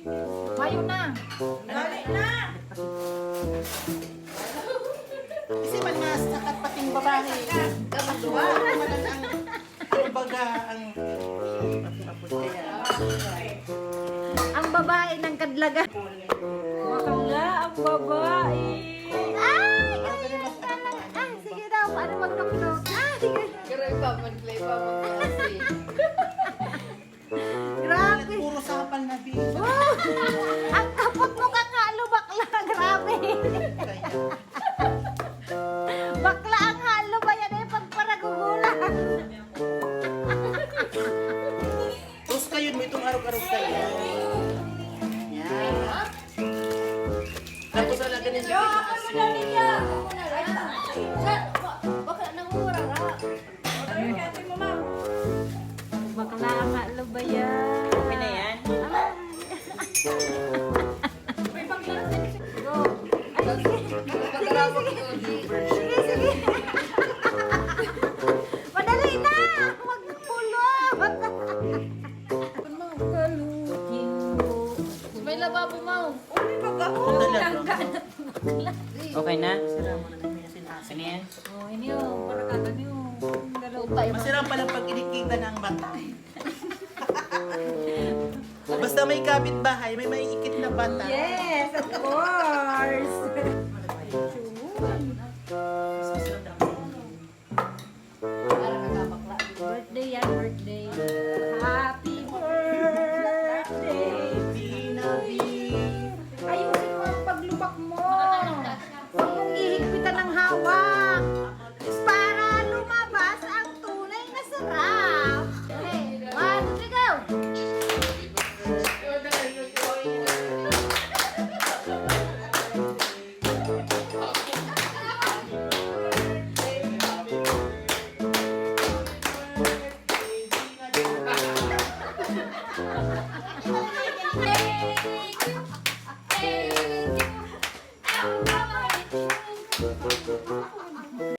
Mayo na. Dali na! Kasi man nga sakat pating babae. Duwa, manan ang baga, ang kaya. Ang babae ng kadlagan. Wakala ang babae. Ay! Ay, sige daw. Paano magtuklog? Ah, sige. Mag-play pa mag-play. Grabe. Puro sapal na bigo. Wow! Ang kapot mo kakalo, bakla. Grabe. Bakla ang halo ba yan eh? Pagparagugulan. Tapos kayo, may itong araw-araw kayo. Yan. Tapos alaga niya sa Baka nang mura ra. Bakla ang halo ba yan? Okay na yan? Go. Ay, sige. Pagkaramo ko Sige, sige. Madali na! Magpulot! Kalutin mo. May lababo mo. Talaga. Okay na? Sira mo na namin sinasin. Ano yan? Oh, ini oh, para kata niyo. Masira pala pag inikita ng bata. Basta may kapitbahay, may maiikit na bata. Yes, of course.